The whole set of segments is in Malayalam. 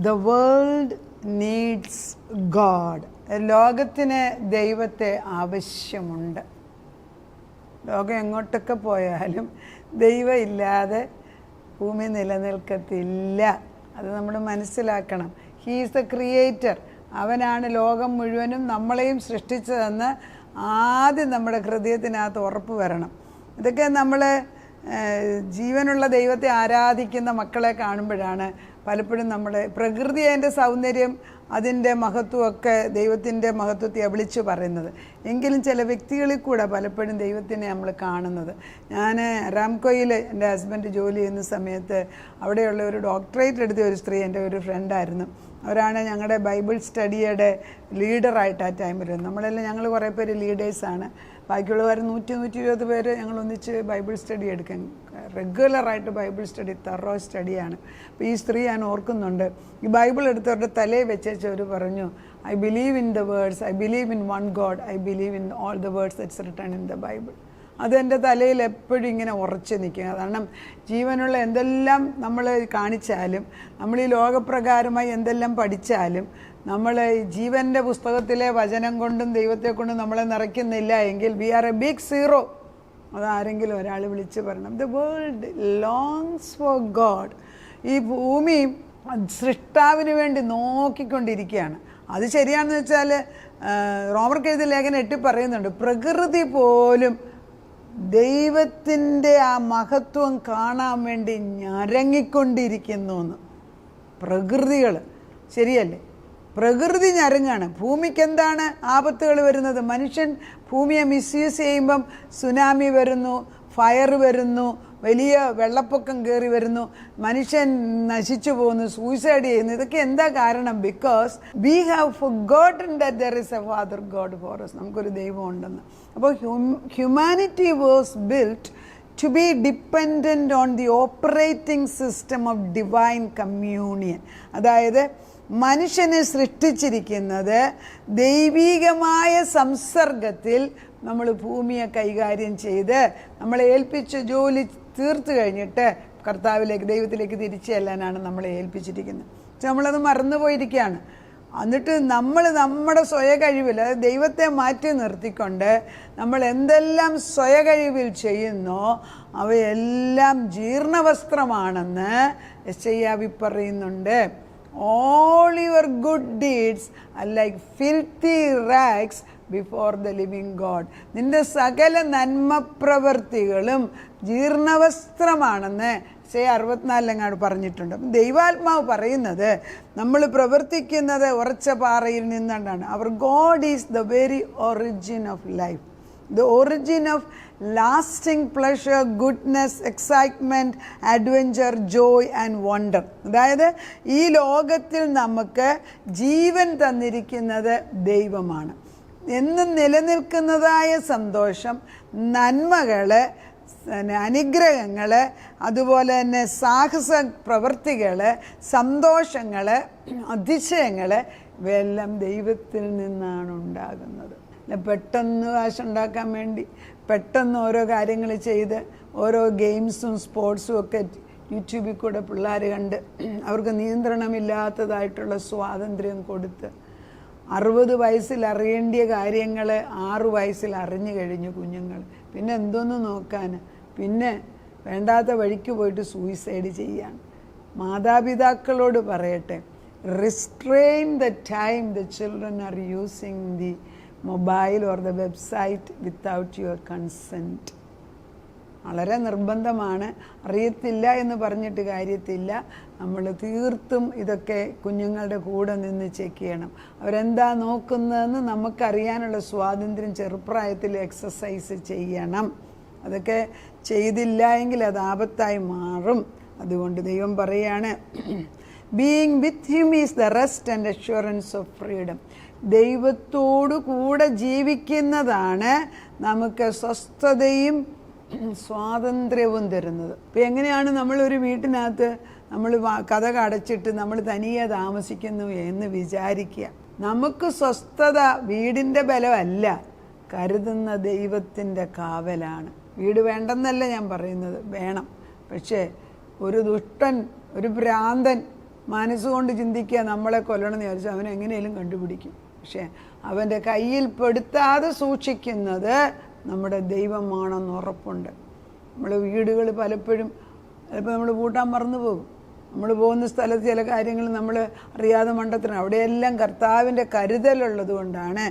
The world needs God. ലോകത്തിന് ദൈവത്തെ ആവശ്യമുണ്ട്. ലോകം എങ്ങോട്ടൊക്കെ പോയാലും ദൈവം ഇല്ലാതെ ഭൂമി നിലനിൽക്കത്തില്ല. അത് നമ്മൾ മനസ്സിലാക്കണം. He is the creator. അവനാണ് ലോകം മുഴുവനും നമ്മളെയും സൃഷ്ടിച്ചതെന്ന് ആദ്യം നമ്മുടെ ഹൃദയത്തിനകത്ത് ഉറപ്പ് വരണം. ഇതൊക്കെ നമ്മൾ ജീവനുള്ള ദൈവത്തെ ആരാധിക്കുന്ന മക്കളെ കാണുമ്പോഴാണ് പലപ്പോഴും നമ്മൾ പ്രകൃതി അതിൻ്റെ സൗന്ദര്യം അതിൻ്റെ മഹത്വമൊക്കെ ദൈവത്തിൻ്റെ മഹത്വത്തെ വിളിച്ചു പറയുന്നത്. എങ്കിലും ചില വ്യക്തികളിൽ കൂടെ പലപ്പോഴും ദൈവത്തിനെ നമ്മൾ കാണുന്നത്. ഞാൻ റാംകോയിൽ എൻ്റെ ഹസ്ബൻഡ് ജോലി ചെയ്യുന്ന സമയത്ത് അവിടെയുള്ള ഒരു ഡോക്ടറേറ്റ് എടുത്ത ഒരു സ്ത്രീ എൻ്റെ ഒരു ഫ്രണ്ടായിരുന്നു. അവരാണ് ഞങ്ങളുടെ ബൈബിൾ സ്റ്റഡിയുടെ ലീഡറായിട്ട് ആ ടൈമിൽ. ഞങ്ങൾ കുറേ പേര് ലീഡേഴ്സാണ്. ബാക്കിയുള്ളവർ 100-120 പേര് ഞങ്ങൾ ഒന്നിച്ച് ബൈബിൾ സ്റ്റഡി എടുക്കാൻ റെഗുലറായിട്ട് ബൈബിൾ സ്റ്റഡി തറോ സ്റ്റഡിയാണ്. അപ്പോൾ ഈ സ്ത്രീ ഞാൻ ഓർക്കുന്നുണ്ട്, ഈ ബൈബിൾ എടുത്തവരുടെ തലയിൽ വെച്ചേച്ച് അവർ പറഞ്ഞു, I believe in the words, I believe in one God, I believe in all the words that's written in the Bible. അതെൻ്റെ തലയിൽ എപ്പോഴും ഇങ്ങനെ ഉറച്ചു നിൽക്കുക. കാരണം ജീവനുള്ള എന്തെല്ലാം നമ്മൾ കാണിച്ചാലും, നമ്മൾ ഈ ലോകപ്രകാരമായി എന്തെല്ലാം പഠിച്ചാലും, നമ്മൾ ജീവൻ്റെ പുസ്തകത്തിലെ വചനം കൊണ്ടും ദൈവത്തെ കൊണ്ടും നമ്മളെ നിറയ്ക്കുന്നില്ല എങ്കിൽ we are a big zero. അതാരെങ്കിലും ഒരാൾ വിളിച്ച് പറയണം. The world longs for God. ഈ ഭൂമി സൃഷ്ടാവിന് വേണ്ടി നോക്കിക്കൊണ്ടിരിക്കുകയാണ്. അത് ശരിയാണെന്ന് വെച്ചാൽ റോമർക്ക് എഴുതിയ ലേഖനം 8 പറയുന്നുണ്ട്, പ്രകൃതി പോലും ദൈവത്തിൻ്റെ ആ മഹത്വം കാണാൻ വേണ്ടി ഞരങ്ങിക്കൊണ്ടിരിക്കുന്നു എന്ന്. പ്രകൃതികൾ ശരിയല്ലേ? പ്രകൃതി ഞരങ്ങാണ്. ഭൂമിക്ക് എന്താണ് ആപത്തുകൾ വരുന്നത്? മനുഷ്യൻ ഭൂമിയെ മിസ്യൂസ് ചെയ്യുമ്പം സുനാമി വരുന്നു, ഫയർ വരുന്നു, വലിയ വെള്ളപ്പൊക്കം കയറി വരുന്നു, മനുഷ്യൻ നശിച്ചു പോകുന്നു, സൂയിസൈഡ് ചെയ്യുന്നു. ഇതൊക്കെ എന്താ കാരണം? Because we have forgotten that there is a father god for us. നമുക്കൊരു ദൈവം ഉണ്ടെന്ന്. അപ്പോൾ humanity was built to be dependent on the operating system of divine communion. അതായത് മനുഷ്യനെ സൃഷ്ടിച്ചിരിക്കുന്നത് ദൈവികമായ സംസർഗത്തിൽ നമ്മൾ ഭൂമിയെ കൈകാര്യം ചെയ്ത് നമ്മളെ ഏൽപ്പിച്ച ജോലി തീർത്തു കഴിഞ്ഞിട്ട് കർത്താവിലേക്ക് ദൈവത്തിലേക്ക് തിരിച്ചു ചെല്ലാനാണ് നമ്മളെ ഏൽപ്പിച്ചിരിക്കുന്നത്. പക്ഷെ നമ്മളത് മറന്നുപോയിരിക്കുകയാണ്. എന്നിട്ട് നമ്മൾ നമ്മുടെ സ്വയകഴിവിൽ, അതായത് ദൈവത്തെ മാറ്റി നിർത്തിക്കൊണ്ട് നമ്മൾ എന്തെല്ലാം സ്വയകഴിവിൽ ചെയ്യുന്നോ അവയെല്ലാം ജീർണവസ്ത്രമാണെന്ന് യെശയ്യാവ് പറയുന്നുണ്ട്. All your good deeds are like filthy rags before the living God. നിന്റെ സകല നന്മപ്രവൃത്തികളും ജീർണവസ്ത്രമാണെന്ന് 64 പറഞ്ഞിട്ടുണ്ട്. ദൈവാത്മാവ് പറയുന്നത് നമ്മൾ പ്രവർത്തിക്കുന്നത് ഉറച്ച പാറയിൽ നിന്നുകൊണ്ടാണ്. Our God is the very origin of life, the origin of lasting pleasure, goodness, excitement, adventure, joy and wonder. അതായത് ഈ ലോകത്തിൽ നമുക്ക് ജീവൻ തന്നിരിക്കുന്നത് ദൈവമാണ്. എന്നും നിലനിൽക്കുന്നതായ സന്തോഷം, നന്മകൾ, അനുഗ്രഹങ്ങൾ, അതുപോലെ തന്നെ സാഹസ പ്രവൃത്തികൾ, സന്തോഷങ്ങൾ, അതിശയങ്ങൾ ഇവയെല്ലാം ദൈവത്തിൽ നിന്നാണ് ഉണ്ടാകുന്നത്. പെട്ടെന്ന് കാശുണ്ടാക്കാൻ വേണ്ടി പെട്ടെന്ന് ഓരോ കാര്യങ്ങൾ ചെയ്ത് ഓരോ ഗെയിംസും സ്പോർട്സും ഒക്കെ യൂട്യൂബിൽ കൂടെ പിള്ളേർ കണ്ട് അവർക്ക് നിയന്ത്രണമില്ലാത്തതായിട്ടുള്ള സ്വാതന്ത്ര്യം കൊടുത്ത് 60 വയസ്സിൽ അറിയേണ്ടിയ കാര്യങ്ങൾ 6 വയസ്സിൽ അറിഞ്ഞു കഴിഞ്ഞു കുഞ്ഞുങ്ങൾ. പിന്നെ എന്തോന്ന് നോക്കാൻ? പിന്നെ വേണ്ടാത്ത വഴിക്ക് പോയിട്ട് സൂയിസൈഡ് ചെയ്യാൻ. മാതാപിതാക്കളോട് പറയട്ടെ, restrain the time the children are using the mobile or the website without your consent. വളരെ നിർബന്ധമാണ്. അറിയത്തില്ല എന്ന് പറഞ്ഞിട്ട് കാര്യത്തില്ല. നമ്മൾ തീർത്തും ഇതൊക്കെ കുഞ്ഞുങ്ങളുടെ കൂടെ നിന്ന് ചെക്ക് ചെയ്യണം. അവരെന്താ നോക്കുന്നതെന്ന് നമുക്കറിയാനുള്ള സ്വാതന്ത്ര്യം ചെറുപ്രായത്തിൽ എക്സസൈസ് ചെയ്യണം. അതൊക്കെ ചെയ്തില്ല എങ്കിൽ അത് ആപത്തായി മാറും. അതുകൊണ്ട് ദൈവം പറയാണ്, being with him is the rest and assurance of freedom. ദൈവത്തോടു കൂടെ ജീവിക്കുന്നതാണ് നമുക്ക് സ്വസ്ഥതയും സ്വാതന്ത്ര്യവും തരുന്നത്. ഇപ്പം എങ്ങനെയാണ് നമ്മളൊരു വീട്ടിനകത്ത് നമ്മൾ കതക് അടച്ചിട്ട് നമ്മൾ തനിയെ താമസിക്കുന്നു എന്ന് വിചാരിക്കുക. നമുക്ക് സ്വസ്ഥത വീടിൻ്റെ ബലമല്ല, കരുതുന്ന ദൈവത്തിൻ്റെ കാവലാണ്. വീട് വേണ്ടെന്നല്ല ഞാൻ പറയുന്നത്, വേണം. പക്ഷേ ഒരു ദുഷ്ടൻ, ഒരു ഭ്രാന്തൻ മനസ്സുകൊണ്ട് ചിന്തിക്കുക നമ്മളെ കൊല്ലണമെന്ന് വിചാരിച്ചു അവൻ എങ്ങനെയും കണ്ടുപിടിക്കും. പക്ഷേ അവൻ്റെ കയ്യിൽ പെടുത്താതെ സൂക്ഷിക്കുന്നത് നമ്മുടെ ദൈവമാണെന്ന് ഉറപ്പുണ്ട്. നമ്മൾ വീടുകൾ പലപ്പോഴും ചിലപ്പോൾ നമ്മൾ പൂട്ടാൻ മറന്നു പോകും. നമ്മൾ പോകുന്ന സ്ഥലത്ത് ചില കാര്യങ്ങൾ നമ്മൾ അറിയാതെ മണ്ടത്തിനാണ്. അവിടെയെല്ലാം കർത്താവിൻ്റെ കരുതലുള്ളത് കൊണ്ടാണ്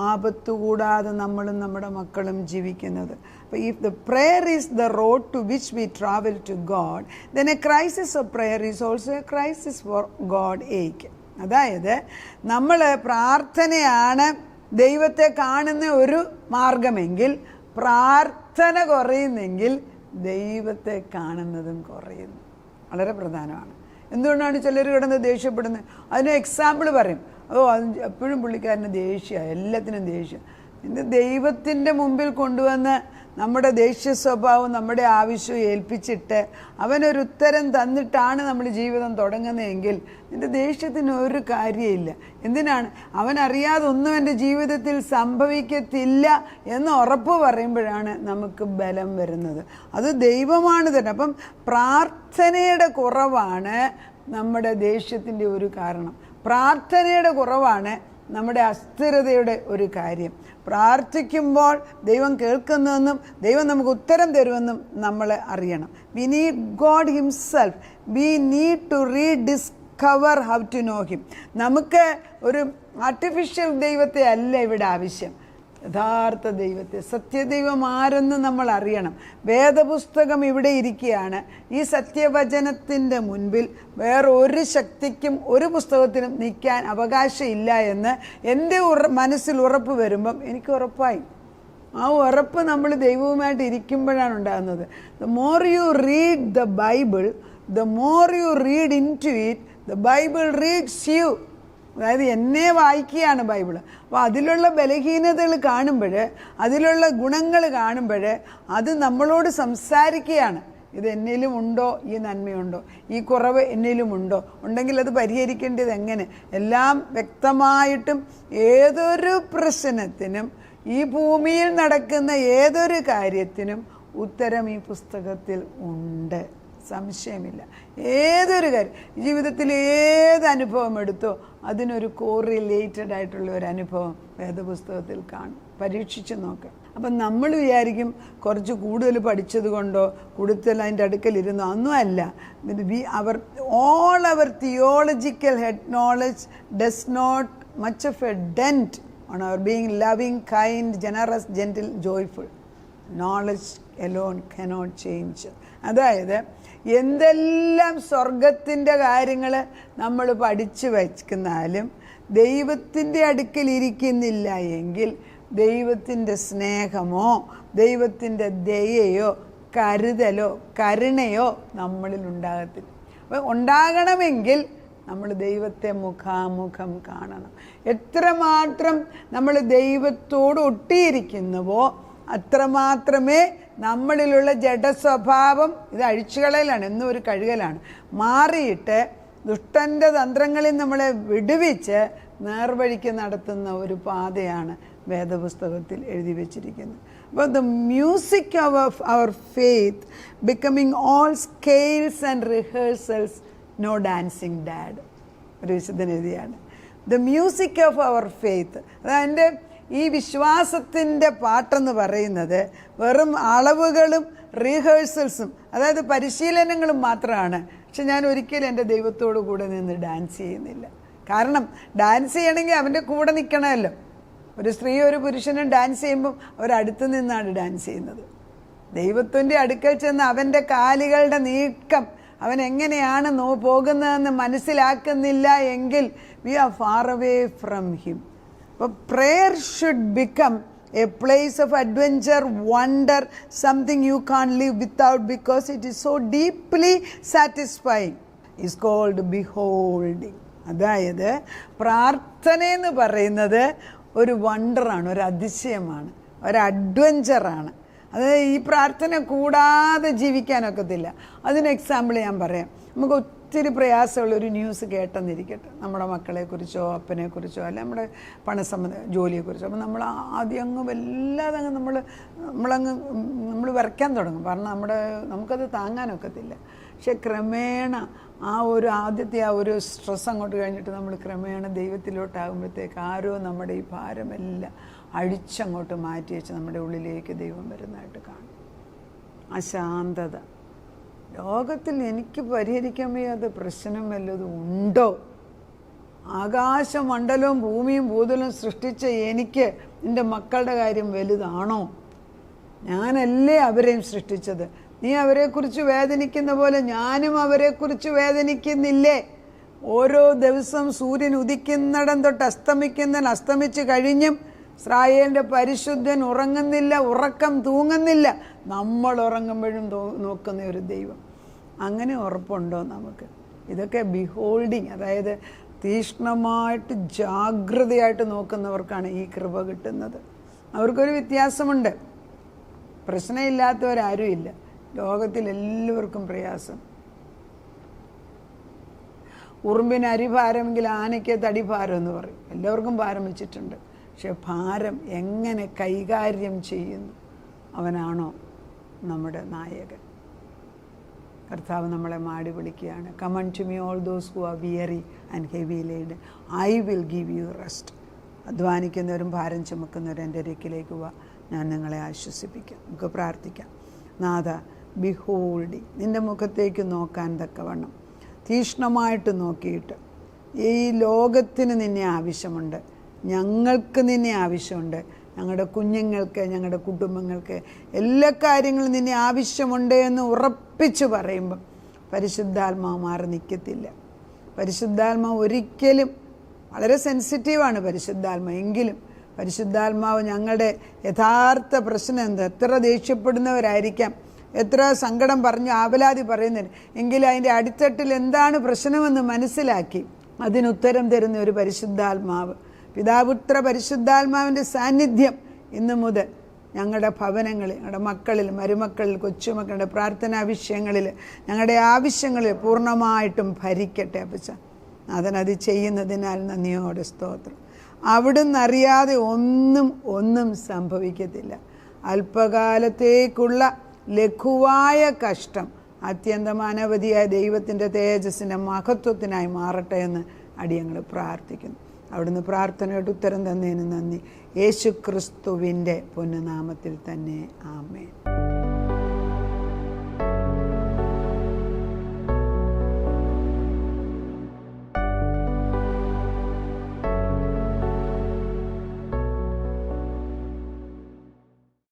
ആപത്ത് കൂടാതെ നമ്മളും നമ്മുടെ മക്കളും ജീവിക്കുന്നത്. അപ്പോൾ if the prayer is the road to which we travel to God, then a crisis of prayer is also a crisis for God ache. അതായത് നമ്മൾ പ്രാർത്ഥനയാണ് ദൈവത്തെ കാണുന്ന ഒരു മാർഗമെങ്കിൽ, പ്രാർത്ഥന കുറയുന്നെങ്കിൽ ദൈവത്തെ കാണുന്നതും കുറയുന്നു. വളരെ പ്രധാനമാണ്. എന്തുകൊണ്ടാണ് ചിലർ കിടന്ന് ദേഷ്യപ്പെടുന്നത്? അതിന് എക്സാമ്പിൾ പറയും. എപ്പോഴും പുള്ളിക്കാരന് ദേഷ്യമാണ്, എല്ലാത്തിനും ദേഷ്യം. ഇത് ദൈവത്തിൻ്റെ മുമ്പിൽ കൊണ്ടുവന്ന് നമ്മുടെ ദേഷ്യ സ്വഭാവം, നമ്മുടെ ആവശ്യവും ഏൽപ്പിച്ചിട്ട് അവനൊരു ഉത്തരം തന്നിട്ടാണ് നമ്മൾ ജീവിതം തുടങ്ങുന്നതെങ്കിൽ നിൻ്റെ ദേഷ്യത്തിന് ഒരു കാര്യമില്ല. എന്തിനാണ്? അവനറിയാതെ ഒന്നും എൻ്റെ ജീവിതത്തിൽ സംഭവിക്കത്തില്ല എന്ന് ഉറപ്പ് പറയുമ്പോഴാണ് നമുക്ക് ബലം വരുന്നത്. അത് ദൈവമാണ് തന്നെ. അപ്പം പ്രാർത്ഥനയുടെ കുറവാണ് നമ്മുടെ ദേഷ്യത്തിൻ്റെ ഒരു കാരണം. പ്രാർത്ഥനയുടെ കുറവാണ് നമ്മുടെ അസ്ഥിരതയുടെ ഒരു കാര്യം. പ്രാർത്ഥിക്കുമ്പോൾ ദൈവം കേൾക്കുന്നുവെന്നും ദൈവം നമുക്ക് ഉത്തരം തരുമെന്നും നമ്മൾ അറിയണം. We need god himself. We need to rediscover how to know him. നമുക്ക് ഒരു ആർട്ടിഫിഷ്യൽ ദൈവത്തെ അല്ല ഇവിടെ ആവശ്യം, യഥാർത്ഥ ദൈവത്തെ, സത്യദൈവം ആരെന്ന് നമ്മൾ അറിയണം. വേദപുസ്തകം ഇവിടെ ഇരിക്കുകയാണ്. ഈ സത്യവചനത്തിൻ്റെ മുൻപിൽ വേറെ ഒരു ശക്തിക്കും ഒരു പുസ്തകത്തിനും നിൽക്കാൻ അവകാശമില്ല എന്ന് എൻ്റെ മനസ്സിൽ ഉറപ്പ് വരുമ്പം എനിക്ക് ഉറപ്പായി. ആ ഉറപ്പ് നമ്മൾ ദൈവവുമായിട്ട് ഇരിക്കുമ്പോഴാണ് ഉണ്ടാകുന്നത്. The more you read the Bible, the more you read into it, the Bible reads you. അതായത് എന്നെ വായിക്കുകയാണ് ബൈബിള്. അപ്പോൾ അതിലുള്ള ബലഹീനതകൾ കാണുമ്പോൾ, അതിലുള്ള ഗുണങ്ങൾ കാണുമ്പോൾ അത് നമ്മളോട് സംസാരിക്കുകയാണ്. ഇത് എന്നിലും ഉണ്ടോ, ഈ നന്മയുണ്ടോ, ഈ കുറവ് എന്നിലും ഉണ്ടോ, ഉണ്ടെങ്കിൽ അത് പരിഹരിക്കേണ്ടത് എങ്ങനെ, എല്ലാം വ്യക്തമായിട്ടും ഏതൊരു പ്രശ്നത്തിനും, ഈ ഭൂമിയിൽ നടക്കുന്ന ഏതൊരു കാര്യത്തിനും ഉത്തരം ഈ പുസ്തകത്തിൽ ഉണ്ട്. സംശയമില്ല. ഏതൊരു കാര്യം, ജീവിതത്തിൽ ഏത് അനുഭവം എടുത്തോ അതിനൊരു കോറിലേറ്റഡ് ആയിട്ടുള്ള ഒരു അനുഭവം വേദപുസ്തകത്തിൽ കാണും. പരീക്ഷിച്ച് നോക്കാം. അപ്പം നമ്മൾ വിചാരിക്കും കുറച്ച് കൂടുതൽ പഠിച്ചത് കൊണ്ടോ കൂടുതൽ അതിൻ്റെ അടുക്കലിരുന്നോ ഒന്നുമല്ല. All our theological head knowledge does not much of a dent on our being loving, kind, generous, gentle, joyful. Knowledge alone cannot change. അതായത് എന്തെല്ലാം സ്വർഗത്തിൻ്റെ കാര്യങ്ങൾ നമ്മൾ പഠിച്ചു വയ്ക്കുന്നാലും ദൈവത്തിൻ്റെ അടുക്കൽ ഇരിക്കുന്നില്ല എങ്കിൽ ദൈവത്തിൻ്റെ സ്നേഹമോ ദൈവത്തിൻ്റെ ദയയോ കരുതലോ കരുണയോ നമ്മളിൽ ഉണ്ടാകത്തില്ല. അപ്പോൾ ഉണ്ടാകണമെങ്കിൽ നമ്മൾ ദൈവത്തെ മുഖാമുഖം കാണണം. എത്രമാത്രം നമ്മൾ ദൈവത്തോട് ഒട്ടിയിരിക്കുന്നുവോ അത്രമാത്രമേ നമ്മളിലുള്ള ജഡസ്വഭാവം, ഇത് അഴിച്ചുകളയലാണ്, എന്നും ഒരു കഴുകലാണ്, മാറിയിട്ട് ദുഷ്ടൻ്റെ തന്ത്രങ്ങളിൽ നമ്മളെ വിടുവിച്ച് നേർവഴിക്ക് നടത്തുന്ന ഒരു പാതയാണ് വേദപുസ്തകത്തിൽ എഴുതി വച്ചിരിക്കുന്നത്. അപ്പോൾ the music of our faith becoming all scales and rehearsals, no dancing dad, ഒരു വിശുദ്ധൻ എഴുതിയാണ്. The music of our faith, അതെൻ്റെ ഈ വിശ്വാസത്തിൻ്റെ പാട്ടെന്ന് പറയുന്നത് വെറും അളവുകളും റീഹേഴ്സൽസും, അതായത് പരിശീലനങ്ങളും മാത്രമാണ്. പക്ഷെ ഞാൻ ഒരിക്കലും എൻ്റെ ദൈവത്തോടു കൂടെ നിന്ന് ഡാൻസ് ചെയ്യുന്നില്ല. കാരണം ഡാൻസ് ചെയ്യണമെങ്കിൽ അവൻ്റെ കൂടെ നിൽക്കണമല്ലോ. ഒരു സ്ത്രീ ഒരു പുരുഷനും ഡാൻസ് ചെയ്യുമ്പം അവരടുത്ത് നിന്നാണ് ഡാൻസ് ചെയ്യുന്നത്. ദൈവത്തിൻ്റെ അടുക്കൽ ചെന്ന് അവൻ്റെ കാലുകളുടെ നീക്കം, അവൻ എങ്ങനെയാണ് പോകുന്നതെന്ന് മനസ്സിലാക്കുന്നില്ല എങ്കിൽ we are far away from him. അപ്പോൾ prayer should become a place of adventure, wonder, something you can't live without because it is so deeply satisfying. It's called beholding. അതായത് പ്രാർത്ഥനയെന്ന് പറയുന്നത് ഒരു വണ്ടറാണ്, ഒരു അതിശയമാണ്, ഒരു അഡ്വഞ്ചറാണ്. അത് ഈ പ്രാർത്ഥന കൂടാതെ ജീവിക്കാനൊക്കത്തില്ല. അതിന് എക്സാമ്പിൾ ഞാൻ പറയാം. നമുക്ക് ഒത്തിരി പ്രയാസമുള്ളൊരു ന്യൂസ് കേട്ടെന്നിരിക്കട്ടെ, നമ്മുടെ മക്കളെക്കുറിച്ചോ അപ്പനെക്കുറിച്ചോ അല്ല നമ്മുടെ ജോലിയെക്കുറിച്ചോ. അപ്പം നമ്മൾ ആദ്യം അങ്ങ് വല്ലാതെ അങ്ങ് നമ്മൾ വരയ്ക്കാൻ തുടങ്ങും. കാരണം നമുക്കത് താങ്ങാനൊക്കത്തില്ല. പക്ഷെ ക്രമേണ ആ ഒരു ആദ്യത്തെ ആ ഒരു സ്ട്രെസ് അങ്ങോട്ട് കഴിഞ്ഞിട്ട് നമ്മൾ ക്രമേണ ദൈവത്തിലോട്ടാകുമ്പോഴത്തേക്ക് ആരോ നമ്മുടെ ഈ ഭാരമെല്ലാം അഴിച്ചങ്ങോട്ട് മാറ്റി വെച്ച് നമ്മുടെ ഉള്ളിലേക്ക് ദൈവം വരുന്നതായിട്ട് കാണും. ആ ശാന്തത. ലോകത്തിൽ എനിക്ക് പരിഹരിക്കാൻ വയ്യാത്ത പ്രശ്നം വല്ലതും ഉണ്ടോ? ആകാശമണ്ഡലവും ഭൂമിയും ഭൂതലവും സൃഷ്ടിച്ച എനിക്ക് എൻ്റെ മക്കളുടെ കാര്യം വലുതാണോ? ഞാനല്ലേ അവരെയും സൃഷ്ടിച്ചത്. നീ അവരെക്കുറിച്ച് വേദനിക്കുന്ന പോലെ ഞാനും അവരെക്കുറിച്ച് വേദനിക്കുന്നില്ലേ? ഓരോ ദിവസം സൂര്യൻ ഉദിക്കുന്നിടം തൊട്ട് അസ്തമിച്ച് കഴിഞ്ഞും ഇസ്രായേലിൻ്റെ പരിശുദ്ധൻ ഉറങ്ങുന്നില്ല, ഉറക്കം തൂങ്ങുന്നില്ല. നമ്മൾ ഉറങ്ങുമ്പോഴും നോക്കുന്ന ഒരു ദൈവം. അങ്ങനെ ഉറപ്പുണ്ടോ നമുക്ക്? ഇതൊക്കെ ബിഹോൾഡിങ്, അതായത് തീക്ഷ്ണമായിട്ട് ജാഗ്രതയായിട്ട് നോക്കുന്നവർക്കാണ് ഈ കൃപ കിട്ടുന്നത്. അവർക്കൊരു വ്യത്യാസമുണ്ട്. പ്രശ്നമില്ലാത്തവരാരും ഇല്ല. ലോകത്തിൽ എല്ലാവർക്കും പ്രയാസം. ഉറുമ്പിന് അരിഭാരമെങ്കിൽ ആനയ്ക്ക് തടിഭാരം എന്ന് പറയും. എല്ലാവർക്കും ഭാരം വെച്ചിട്ടുണ്ട്. പക്ഷെ ഭാരം എങ്ങനെ കൈകാര്യം ചെയ്യുന്നു, അവനാണോ നമ്മുടെ നായകൻ. കർത്താവ് നമ്മളെ മാടി വിളിക്കുകയാണ്. Come unto me all those who are weary and heavy laden, I will give you rest. അധ്വാനിക്കുന്നവരും ഭാരം ചുമക്കുന്നവരും എൻ്റെ അരികിലേക്ക് വാ, ഞാൻ നിങ്ങളെ ആശ്വസിപ്പിക്കാം. നമുക്ക് പ്രാർത്ഥിക്കാം. നാഥ, ബിഹോൾഡി, നിൻ്റെ മുഖത്തേക്ക് നോക്കാൻ തക്കവണ്ണം തീക്ഷ്ണമായിട്ട് നോക്കിയിട്ട്, ഈ ലോകത്തിന് നിന്നെ ആവശ്യമുണ്ട്, ഞങ്ങൾക്ക് നിന്നെ ആവശ്യമുണ്ട്, ഞങ്ങളുടെ കുഞ്ഞുങ്ങൾക്ക്, ഞങ്ങളുടെ കുടുംബങ്ങൾക്ക്, എല്ലാ കാര്യങ്ങളും നിന്നെ ആവശ്യമുണ്ട് എന്ന് ഉറപ്പിച്ച് പറയുമ്പം പരിശുദ്ധാത്മാവ് മാറി നിൽക്കത്തില്ല. പരിശുദ്ധാത്മാവ് ഒരിക്കലും, വളരെ സെൻസിറ്റീവാണ് പരിശുദ്ധാത്മാവ്, എങ്കിലും പരിശുദ്ധാത്മാവ് ഞങ്ങളുടെ യഥാർത്ഥ പ്രശ്നം എന്താ, എത്ര ദേഷ്യപ്പെടുന്നവരായിരിക്കാം, എത്ര സങ്കടം പറഞ്ഞ് ആവലാതി പറയുന്നവർ, എങ്കിലും അതിൻ്റെ അടിത്തട്ടിൽ എന്താണ് പ്രശ്നമെന്ന് മനസ്സിലാക്കി അതിനുത്തരം തരുന്ന ഒരു പരിശുദ്ധാത്മാവ്, പിതാപുത്ര പരിശുദ്ധാത്മാവിൻ്റെ സാന്നിധ്യം ഇന്നു മുതൽ ഞങ്ങളുടെ ഭവനങ്ങളിൽ, ഞങ്ങളുടെ മക്കളിൽ, മരുമക്കളിൽ, കൊച്ചുമക്കളുടെ പ്രാർത്ഥനാ വിഷയങ്ങളിൽ, ഞങ്ങളുടെ ആവശ്യങ്ങളിൽ പൂർണ്ണമായിട്ടും ഭരിക്കട്ടെ. അപ്പച്ച അതിനത് ചെയ്യുന്നതിനാൽ നന്ദിയോടെ സ്തോത്രം. അവിടുന്ന് അറിയാതെ ഒന്നും സംഭവിക്കത്തില്ല. അല്പകാലത്തേക്കുള്ള ലഘുവായ കഷ്ടം അത്യന്തം അനവധിയായ ദൈവത്തിൻ്റെ തേജസ്സിൻ്റെ മഹത്വത്തിനായി മാറട്ടെ എന്ന് അടിയങ്ങൾ പ്രാർത്ഥിക്കുന്നു. അവിടുന്ന് പ്രാർത്ഥനയുടെ ഉത്തരം തന്നതിന് നന്ദി. യേശു ക്രിസ്തുവിൻ്റെ പൊന്നുനാമത്തിൽ തന്നെ ആമേൻ.